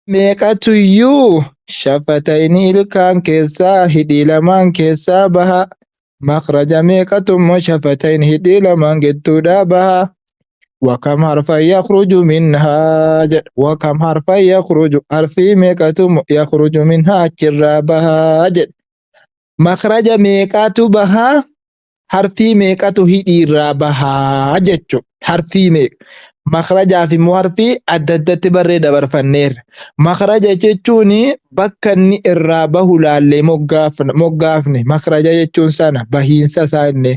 meeqatuyyuu shafatayni ilkaan keessaa hidhii lamaan keessaa baha. Makhraja meeqatummoo shafatayn hidhii lamaan gidduudhaa baha. Wakam harfan yakhruju minhaa jedha. Wakam harfan yakhruju harfii meeqatummoo yakhruju minhaa achirraa bahaa jedha. Makhraja meeqatu bahaa harfii meeqatu hidhiirraa bahaa jechuudha. Harfii meeqa? Makhrajaaf immoo harfii adda addatti barree dabarfanneerra. Makhraja jechuun bakka inni irraa bahu laallee moggaafne. Makhraja jechuun sana bahiinsa isaa inni.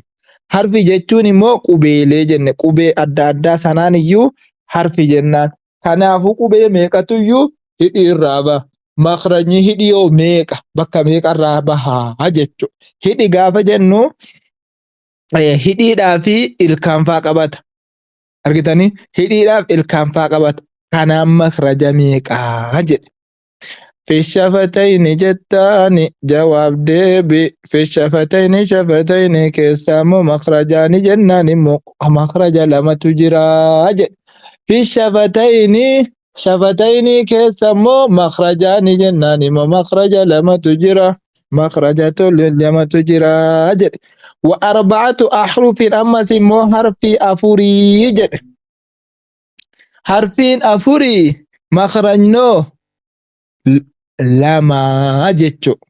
Harfi jechuun immoo qubeelee jenne. Qubee adda addaa sanaan iyyuu harfi jennaan. Kanaafuu qubee meeqatuyyuu hidhiirraa baha. Makhrajni hidhii yoo meeqa? Bakka meeqarraa bahaa jechuudha. Hidhi gaafa jennu hidhiidhaa fi ilkaanfaa qabata. Argitanii hidhiidhaaf ilkaanfaa qabata. Kanaan makhraja meeqaa jedhe. Fishafatayni jettaani jawaab deebi. Fishafatayni shafatayni keessaa immoo makhrajaani jennaan immoo makhraja lamatu jiraa jedhe. Fishafatayni shafatayni keessa immoo makhrajaani jennaan immoo makhraja lamatu jira. Makhrajatu lamatu jira jedhe. Wa arba'atu ahrufin ammas immoo harfii afurii jedhe. Harfiin afurii makhrajnoo lama jechuudha.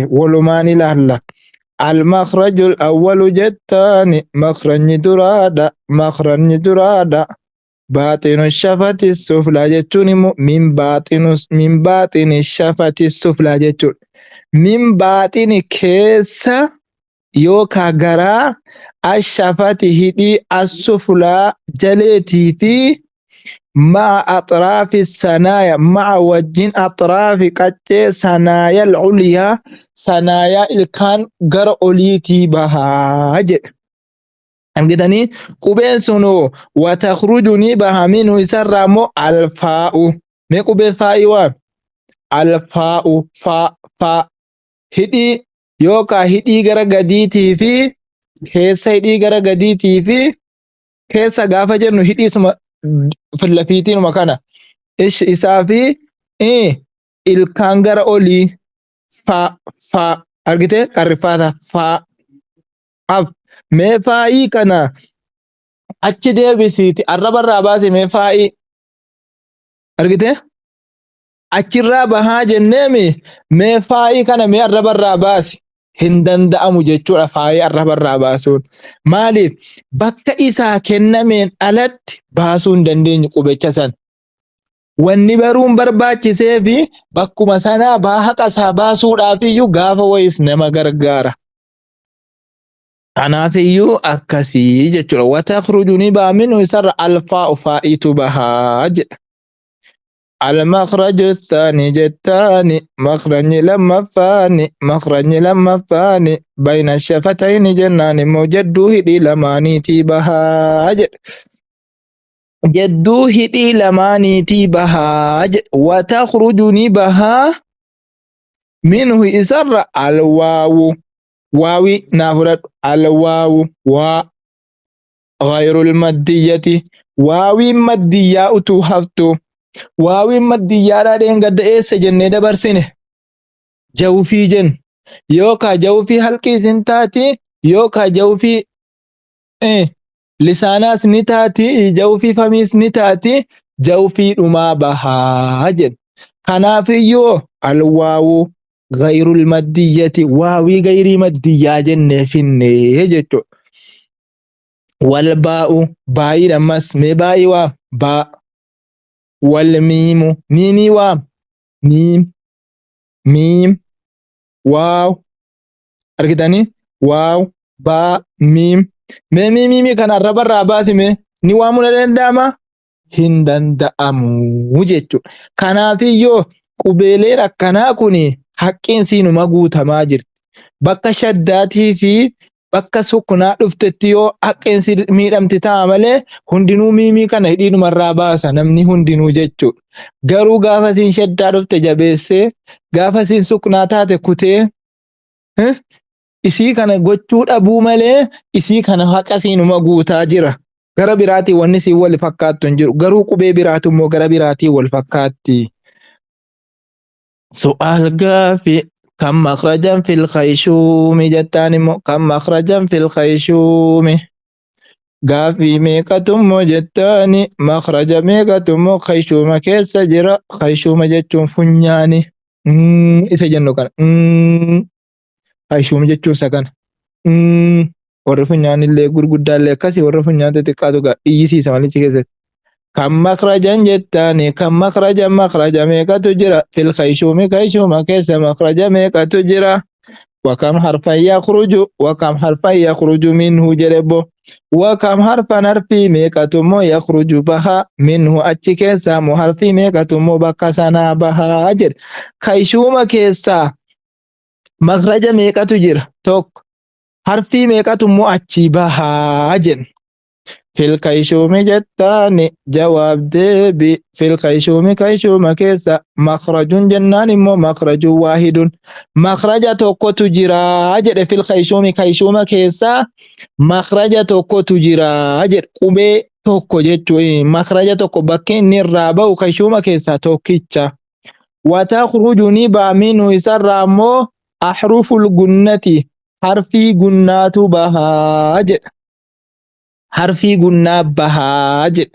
Walumaan ilaalla. Al-makhrajul awwalu jettaani makhrajni duraadha. Makhrajni duraadha. Baaxinu shafati suflaa jechuun immoo min baaxini shafati suflaa jechuudha. Min baaxini keessa yookaan garaa ashafati hidhii as-suflaa jaleetii fi ma'a axraafi sanaaya ma'a wajjin axraafi qaccee sanaaya al-culyaa sanaayaa ilkaan gara oliitii bahaa jedhe. Argitanii qubeen sunoo watakhruju ni baha minhu isarraa immoo alfaa'u. Mee qubee faa'ii waan? Alfaa'u fa hidhii yookaan hidhii gara gadiitii fi keessa hidhii gara gadiitii fi keessa gaafa jennu hidhiisuma fillafiitiinuma kana. Isaa fi ilkaan gara olii fa argite qarrifaata fa. Mee faa'ii kana achi deebisiiti arrabarraa baasi mee faa'ii argite achirraa bahaa jenneemi mee faa'ii kana mee arrabarraa baasi hin danda'amu jechuudha. Faa'ii arrabarraa baasuun maaliif bakka isaa kennameen alatti baasuu hin dandeenyu qubecha san. Wanni baruun barbaachisee fi bakkuma sanaa haqa baasuudhaaf iyyuu gaafa wayis nama gargaara. Kanaaf iyyuu akkasii jechuudha. Watakhruju ni baha minhu isarra alfaa'u faa'iitu bahaa jedha. Al-makhraju thaani jettaani makhrajni lammaffaani bayna shafatayni jennaan immoo jedduu hidhii lamaaniitii bahaa jedha. Jedduu hidhii lamaaniitii bahaa jedha. Watakhruju ni bahaa minhu isarra alwaawu. Waawi naafudhadhu alwaawu waa ghayrul maddiyati waawiin maddiyyaa utuu haftu. Waawiin maddiyyaadhaa dheengadda eessa jennee dabarsine jawfii jennu yookaan jawfii halqiis ni taati yookaan jawfii lisaanaas ni taati jawfii famiis ni taati jawfii dhumaa bahaa jenna. Kanaaf iyyuu alwaawu ghayrul maddiyati waawii gayrii maddiyyaa jennee finne jechuudha. Wal baa'u baay'ii ammas mee baay'ii waa baa. Wal miimu miimii waa miim waaw argitanii waaw baa miim mee miimii kana arrabarraa baasime ni waamuu ni danda'ama hin danda'amu jechuudha. Kanaaf iyyuu qubeeleen akkanaa kuni haqqiin siinuma guutamaa jirti. Bakka shaddaatii fi bakka sukkunaa dhuftetti yoo haqqiin miidhamti ta'a malee hundinuu miimii kana hidhiinumarraa baasa namni hundinuu jechuudha. Garuu gaafa siin shaddaa dhufte jabeessee gaafa siin sukkunaa taate kutee isii kana gochuu dhabuu malee isii kana haqa siinuma guutaa jira. gara biraatii wanni si wal fakkaattu hin jiru garuu qubee biraatu immoo gara biraatii wal fakkaatti. سؤال قافي كم مخرجا في الخيشوم جتان كم مخرجا في الخيشوم قافي ميقة جتاني مخرج ميقة خيشوم كيس جرا خيشوم جتون فنياني إسا جنو كان خيشوم جتون سكن warri funyaanillee gurguddaallee akkasii warri funyaan xixiqqaatu iyyisiisa malichi keessatti. Kan makrajan jettaani kan makraja meeqatu jira fil khayshumi khayshuma keessa makraja meeqatu jira wakam harfan yakhruju minhu jedhebbo wakam harfan harfii meeqatu immoo yakhruju baha minhu achi keessaa moo harfii meeqatu immoo bakka sanaa bahaa jedhe. Khayshuma keessaa makraja meeqatu jira tokko harfii meeqatu immoo achi bahaa jedhe. في الخيشوم جتان جواب ديبي في الخيشوم خيشوم كيسا مخرج جنان مو مخرج واحد مخرج توكو تجرا أجر في الخيشوم خيشوم كيسا مخرج توكو تجرا أجر قبي توكو جتو مخرج توكو بكين نرابو خيشوم كيسا توكيتشا وتخرج نبا منه يسر مو أحرف الجنة حرفي جنات بها أجر حرفي قلنا بهاج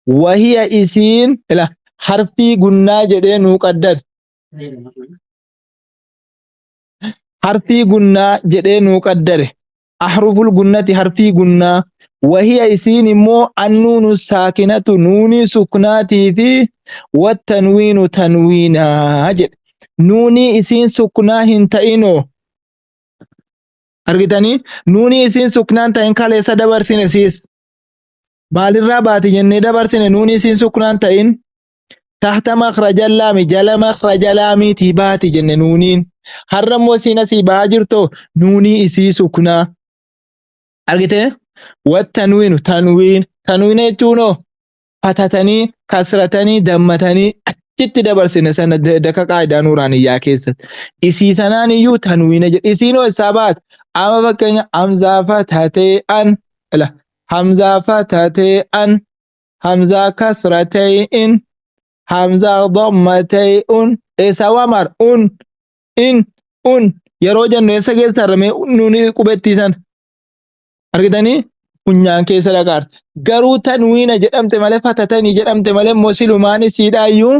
وهي إسين لا حرفي قلنا جدين مقدر حرفي قلنا جدين مقدر أحرف القنة حرفي قلنا وهي إسين مو النون الساكنة نوني سكناتي في والتنوين تنوينا نوني إسين سكناه تئنو argitanii nuuni isin suknaan ta'in kaleessa dabarsine siis maalirraa baati jennee dabarsine nuuni isin suknaan ta'in tahta makrajal laami jala makraja laamiitii baati jenne nuuniin har'a immoo isin asii bahaa jirtoo nuunii isii suknaa argite wattanwiinu tanwiina jechuunoo fatatanii kasratanii dammatanii achitti dabarsine sana daka qaayidaa nuuraaniyyaa keessatti isii sanaan iyyuu tanwiina jedhe isiinoo isaa baate amma fakkeenya hamzaa fatatee'an ila hamzaa fatatee'an hamzaa kasratee'in hamzaa dhammatee'un eessa wamar un yeroo jennu eessa keessa tarrame nuuni qubettiisan argitanii funyaan keessa dhaqaarte garuu tanwiina jedhamte malee fatatanii jedhamte malee immoo silumaan isiidhaayyuu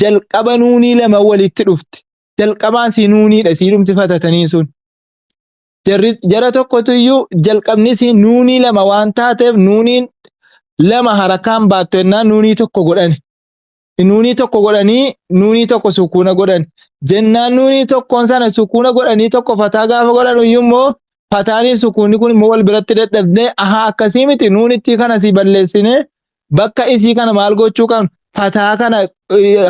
jalqaba nuunii lama walitti dhufte jalqabaan si nuuniidha siidhumti fatatanii sun jara tokkotu iyyuu jalqabni si nuunii lama waan taateef nuuniin lama harakaan baattu ennaan nuunii tokko godhanii nuunii tokko sukuuna godhan jennaan nuunii tokkoon sana sukuuna godhanii tokko fataa gaafa godhan iyyuu immoo fataanii sukuunni kun immoo wal biratti dadhabnee ahaa akkasii miti nuunitti kana si balleessine bakka isii kana maal gochuu qabnu fataa kana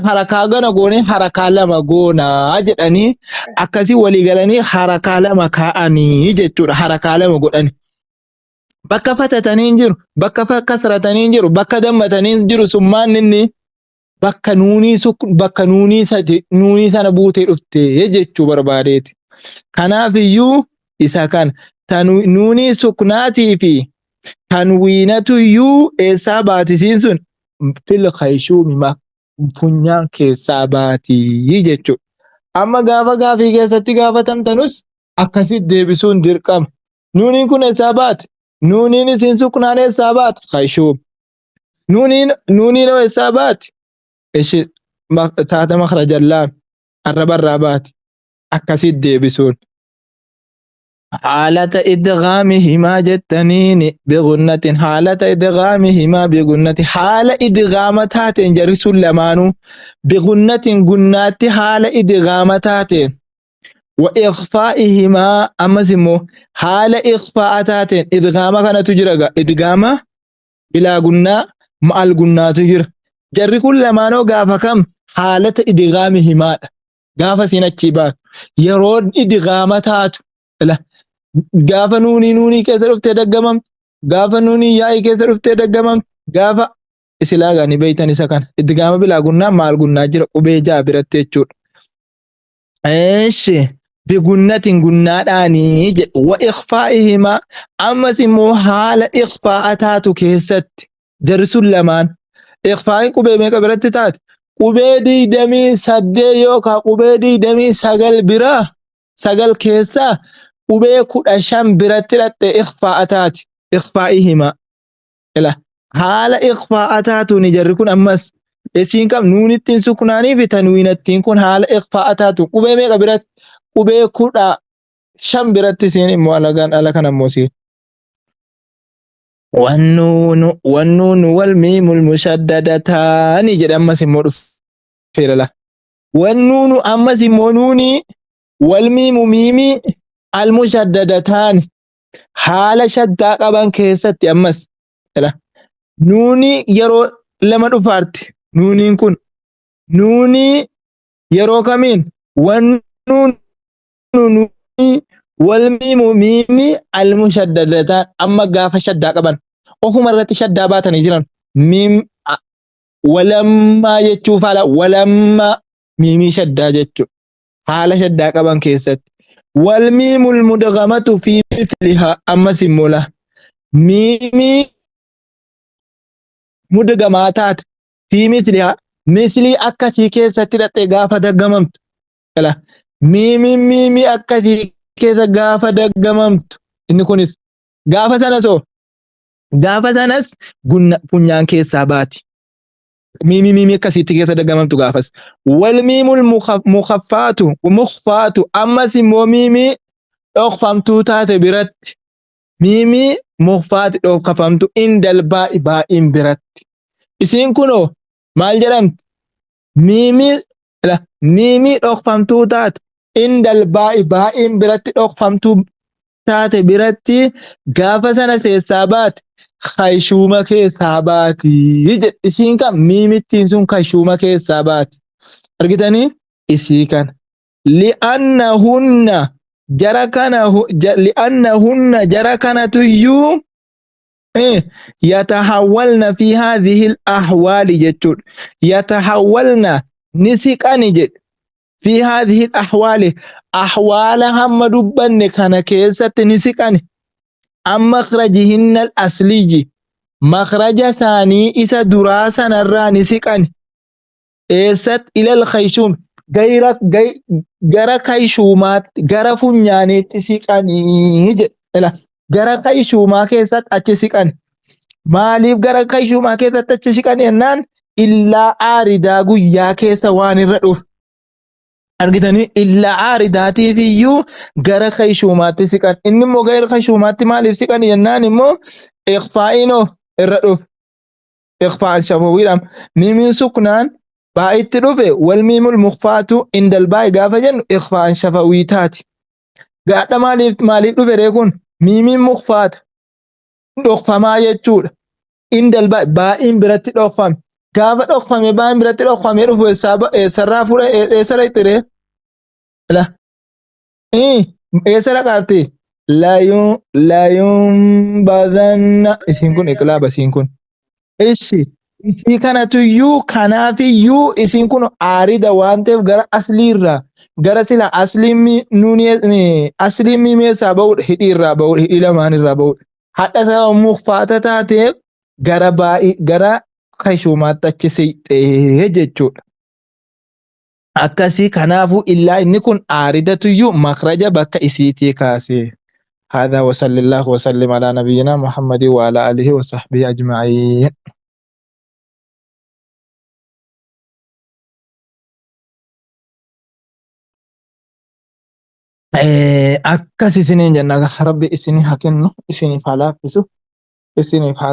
harakaa gana goone harakaa lama goonaa jedhanii akkasii walii galanii harakaa lama kaa'anii jechuudha harakaa lama godhani bakka fatatanii hin jiru bakka kasratanii hin jiru bakka dammatanii hin jiru summaan inni bakka nuunii sana buutee dhufte jechuu barbaadeeti kanaaf iyyuu isa kana nuunii suknaatii fi tanwiinatu iyyuu eessaa baatisiin sun fil khayshumi funyaan keessaa baatii jechuudha. Amma gaafa gaafii keessatti gaafatamtanus akkasitti deebisuun dirqama. Nuuniin kun eessaa baate? Nuuniin isin suknaan eessaa baate? Khayshum. Nuuniin eessaa baate? Ishi taata makrajallaan arrabarraa baate. Akkasitti deebisuun. حالة إدغامهما جتنين بغنة حالة إدغامهما بغنة حالة إدغامتات جرس لمانو بغنة غنات حالة إدغامتات وإخفائهما أمزمو حالة إخفاءتات إدغام كان تجرى إدغام بلا غنة مع الغنة تجرى جر كل لمانو غافا كم حالة إدغامهما غافا سيناتشيبات يرود إدغامتات لا gaafa nuunii keessa dhuftee daggamam gaafa nuunii yaa'ii keessa dhuftee daggamam gaafa isilaa gaanii beeytan isa kana idgaama bilaa gunnaa maal gunnaa jira qubee ja'a biratti jechuudha. Eeshi بجنة جناداني وإخفائهما أما سمو حال إخفاء تاتو كيست جرسو لمان إخفاء قبي ميكا برات تات قبي دي دمي سدي يوكا قبي دي دمي سغل برا سغل كيسا قبي كود أشام برات تات إخفاء تات إخفائهما إلا حال إخفاء تاتو نجركون أمس إسين كم نون التين سكناني في تنوين التين كون حال إخفاء تاتو قبي ميكا برات قبي كود شام برات سين موالغان على كان موسي والنون والميم المشددتان جد أما سمو فير له والنون أما سمو نوني والميم ميمي المشددتان حال شدة قبان كيست أمس لا نوني يرو لما دفارت نوني كن نوني يرو كمين والنون نوني والميم ميمي المشددتان أما قاف شدة قبان وهم الرتي شدة باتن يجران ميم ولما يجوف على ولما ميمي شدة جتشو حال شدة قبان كيست والميم المدغمة في مثلها أما سمولا ميمي مدغماتات في مثلها مثلي أكاسي كيست رتي غافة دغممت لا ميمي أكاسي كيست غافة دغممت إني كونس غافة سنسو غافة سنس فنيان كيسا باتي ميمي كسيتي كيسا دغممت غافس والميم المخفات ومخفات أما سمو ميمي أخفمتو تات برت ميمي مخفات أخفمتو إن الباء باء برت إسين كنو مال جرمت ميمي لا ميمي أخفمتو تات إن الباء باء برت أخفمتو تات برت غافة سنة سيسابات خيشومة كيسابات يجد إسين كان ميمي تنسون خيشومة كيسابات أرغتاني إسي كان لأنهن لأنهن تيو يتحولن في هذه الأحوال جتون يتحولن نسيقان جت في هذه الأحوال أحوال هم دبن كان كيسة نسيقان أم مخرجهن الأصلي مخرج ثاني إسا دراسة نرى نسيقان إيست إلى الخيشوم gara kayshuumaatti gara funyaaniitti siqanii jedha. Gara kayshuumaa keessatti achi siqan. Maaliif gara kayshuumaa keessatti achi siqan jennaan illaa aaridaa guyyaa keessa waan irra dhufu. Argitanii illaa aaridaatiif iyyuu gara kayshuumaatti siqan. Inni immoo gara kayshuumaatti maaliif siqan jennaan immoo iqfaa'iinoo irra dhufu. Iqfaa'an shafawiidhaan mimiin suknaan بايت دفه والميم المخفات عند الباء غافه جن اخفاء شفويتات غادا ماليف دفه ريكون ميم مخفات دخفا ما يچود عند الباء باء برت دخفم غافه دخفم باء برت دخفم يرفو حساب سرافور سريتره لا سرا قارتي لا يوم بذن اسينكون اقلاب اسينكون ايش isii kanatuyyuu kanaafiyyuu isiin kun aarida waan ta'eef gara asliirraa gara sila asliin mimeessaa ba'udha hidhiirraa ba'udha hidhii lamaanirraa ba'udha hadha sababa mukfaata taateef gara baay'ee gara kashuumaatti achi siqxee jechuudha. Akkasii kanaafuu illaa inni kun aaridatuyyuu makraja bakka isiitii kaasee. هذا وصلى الله وسلم على نبينا محمد وعلى آله وصحبه أجمعين. akkas isiniin jenna rabbi isinii haa kennu isiniif haa laaffisu isiniif haa